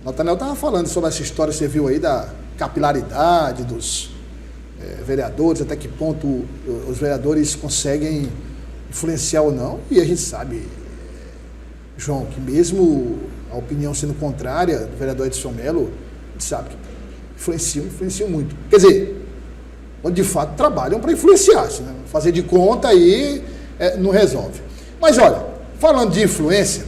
O Nathanael estava falando sobre essa história, você viu aí, da capilaridade dos vereadores, até que ponto os vereadores conseguem influenciar ou não. E a gente sabe, João, que mesmo a opinião sendo contrária do vereador Edson Mello, a gente sabe que influenciam muito. Quer dizer, de fato trabalham para influenciar, né? Fazer de conta aí não resolve. Mas olha, falando de influência,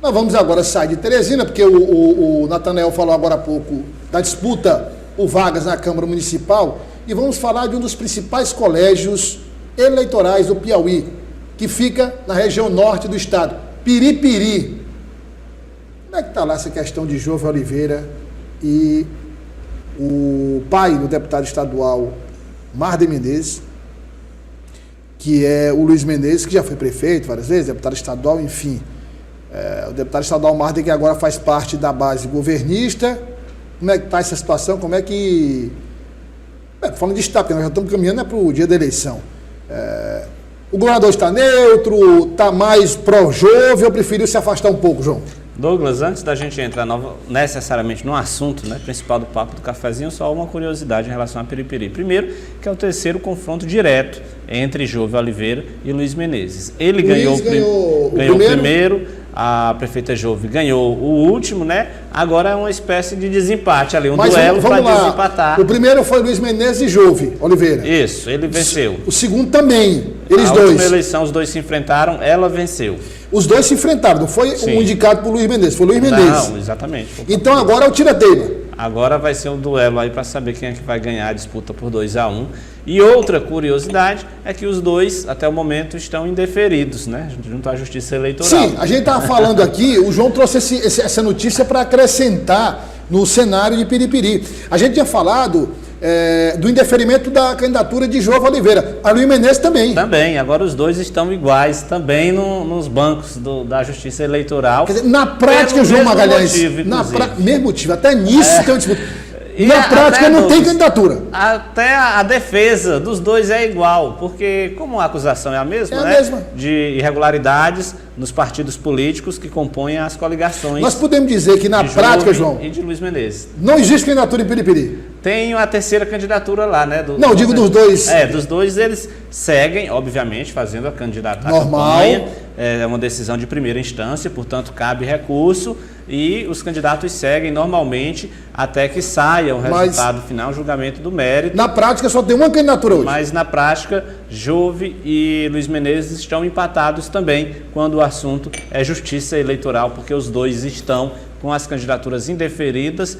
nós vamos agora sair de Teresina, porque o Nathanael falou agora há pouco da disputa por vagas na Câmara Municipal, e vamos falar de um dos principais colégios eleitorais do Piauí, que fica na região norte do estado, Piripiri. Como é que está lá essa questão de Jovem Oliveira e o pai do deputado estadual Marden Menezes, que é o Luiz Menezes, que já foi prefeito várias vezes, deputado estadual, enfim. O deputado estadual Marden, que agora faz parte da base governista. Como é que está essa situação? Como é que... falando de estado, porque nós já estamos caminhando para o dia da eleição. O governador está neutro, está mais pró-Jovem, ou preferiu se afastar um pouco, João? Douglas, antes da gente entrar necessariamente no assunto, né, principal do Papo do Cafezinho, só uma curiosidade em relação a Piripiri. Primeiro, que é o terceiro confronto direto entre Jovem Oliveira e Luiz Menezes. Ele ganhou o primeiro, a prefeita Jovem ganhou o último, né? Agora é uma espécie de desempate ali, duelo para desempatar. O primeiro foi Luiz Menezes e Jovem Oliveira. Isso, ele venceu. O segundo também, eles dois. Na última eleição, os dois se enfrentaram, ela venceu. Os dois se enfrentaram, não foi um indicado por Luiz Menezes, foi Luiz Menezes. Não, exatamente. Então agora é o tira-teima. Agora vai ser um duelo aí para saber quem é que vai ganhar a disputa por 2-1. E outra curiosidade é que os dois, até o momento, estão indeferidos, né? Junto à Justiça Eleitoral. Sim, a gente estava falando aqui, o João trouxe essa notícia para acrescentar no cenário de Piripiri. A gente tinha falado do indeferimento da candidatura de Jovem Oliveira. A Luiz Menezes também. Também, agora os dois estão iguais, também nos bancos da Justiça Eleitoral. Quer dizer, na prática, João Magalhães, mesmo motivo, até nisso tem um disputa. Na prática não tem candidatura. Até a defesa dos dois é igual, porque como a acusação é a mesma, de irregularidades nos partidos políticos que compõem as coligações. Nós podemos dizer que na prática, João, e de Luiz Menezes, não existe candidatura em Piripiri. Tem a terceira candidatura lá, né? Digo dos dois. Dos dois eles seguem, obviamente, fazendo a candidatura. Normal. É uma decisão de primeira instância, portanto, cabe recurso e os candidatos seguem normalmente até que saia o resultado final, julgamento do mérito. Na prática só tem uma candidatura hoje. Mas na prática, Jovem e Luiz Menezes estão empatados também quando o assunto é justiça eleitoral, porque os dois estão com as candidaturas indeferidas,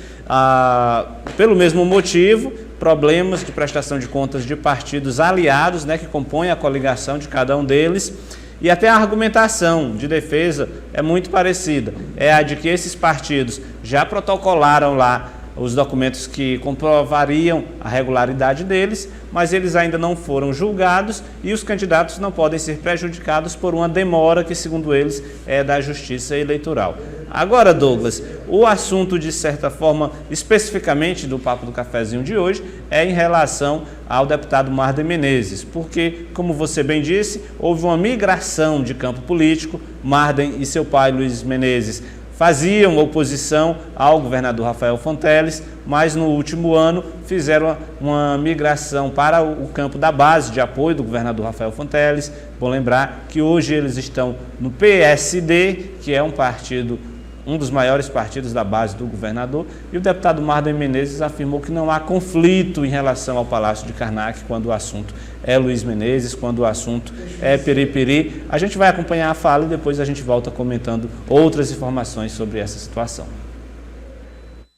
pelo mesmo motivo, problemas de prestação de contas de partidos aliados, né, que compõem a coligação de cada um deles, e até a argumentação de defesa é muito parecida, é a de que esses partidos já protocolaram lá os documentos que comprovariam a regularidade deles, mas eles ainda não foram julgados e os candidatos não podem ser prejudicados por uma demora que, segundo eles, é da Justiça Eleitoral. Agora, Douglas, o assunto, de certa forma, especificamente do Papo do Cafezinho de hoje, é em relação ao deputado Marden Menezes, porque, como você bem disse, houve uma migração de campo político. Marden e seu pai, Luiz Menezes, faziam oposição ao governador Rafael Fonteles, mas no último ano fizeram uma migração para o campo da base de apoio do governador Rafael Fonteles. Vou lembrar que hoje eles estão no PSD, que é um dos maiores partidos da base do governador, e o deputado Marden Menezes afirmou que não há conflito em relação ao Palácio de Karnak quando o assunto é Luiz Menezes, quando o assunto é Piripiri. A gente vai acompanhar a fala e depois a gente volta comentando outras informações sobre essa situação.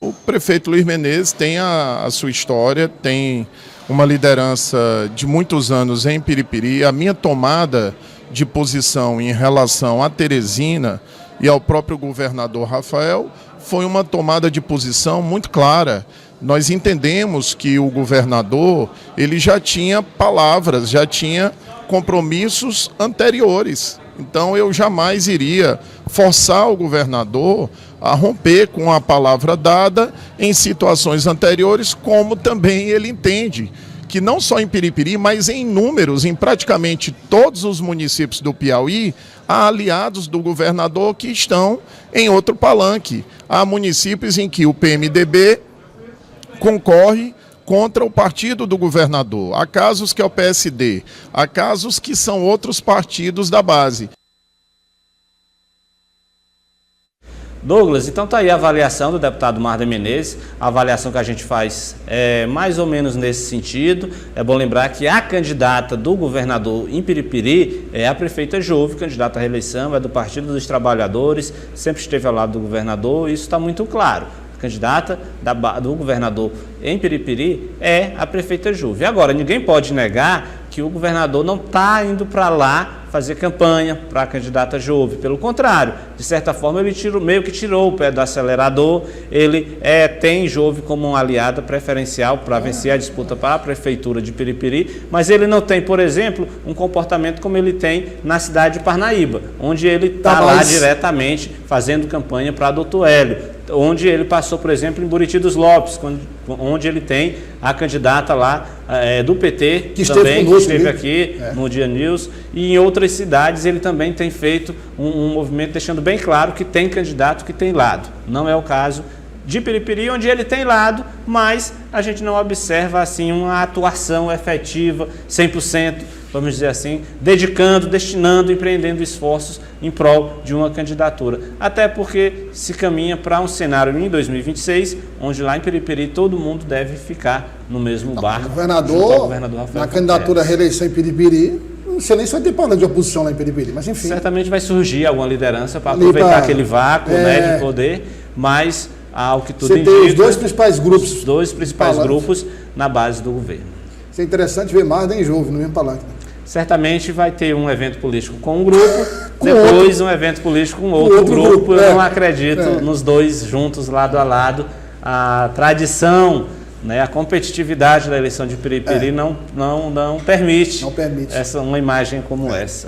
O prefeito Luiz Menezes tem a sua história, tem uma liderança de muitos anos em Piripiri. A minha tomada de posição em relação a Teresina e ao próprio governador Rafael foi uma tomada de posição muito clara. Nós entendemos que o governador ele já tinha palavras, já tinha compromissos anteriores. Então eu jamais iria forçar o governador a romper com a palavra dada em situações anteriores, como também ele entende que não só em Piripiri, mas em números, em praticamente todos os municípios do Piauí, há aliados do governador que estão em outro palanque. Há municípios em que o PMDB concorre contra o partido do governador. Há casos que é o PSD, há casos que são outros partidos da base. Douglas, então está aí a avaliação do deputado Marden Menezes, a avaliação que a gente faz é mais ou menos nesse sentido. É bom lembrar que a candidata do governador em Piripiri é a prefeita Jove, candidata à reeleição, é do Partido dos Trabalhadores, sempre esteve ao lado do governador, isso está muito claro. A candidata do governador em Piripiri é a prefeita Jove. Agora, ninguém pode negar que o governador não está indo para lá fazer campanha para a candidata Jove. Pelo contrário, de certa forma, ele meio que tirou o pé do acelerador. Ele tem Jove como uma aliada preferencial para vencer a disputa para a prefeitura de Piripiri, mas ele não tem, por exemplo, um comportamento como ele tem na cidade de Parnaíba, onde ele está lá diretamente fazendo campanha para Doutor Hélio, onde ele passou, por exemplo, em Buriti dos Lopes, onde ele tem a candidata lá do PT, que esteve aqui no Dia News, e em outras cidades ele também tem feito um movimento deixando bem claro que tem candidato que tem lado. Não é o caso de Piripiri, onde ele tem lado, mas a gente não observa assim uma atuação efetiva, 100%, vamos dizer assim, destinando, empreendendo esforços em prol de uma candidatura. Até porque se caminha para um cenário em 2026, onde lá em Piripiri todo mundo deve ficar no mesmo barco. O governador na candidatura à reeleição em Piripiri, não sei nem se vai ter plano de oposição lá em Piripiri, mas enfim. Certamente vai surgir alguma liderança para aproveitar aquele vácuo de poder, mas ao que tudo indica, tem os dois principais grupos. Os dois principais grupos na base do governo. Isso é interessante ver Marden e Jove no mesmo palanque. Certamente vai ter um evento político com um grupo, depois um evento político com outro grupo. Eu não acredito nos dois juntos, lado a lado. A tradição, a competitividade da eleição de Piripiri não permite uma imagem como essa.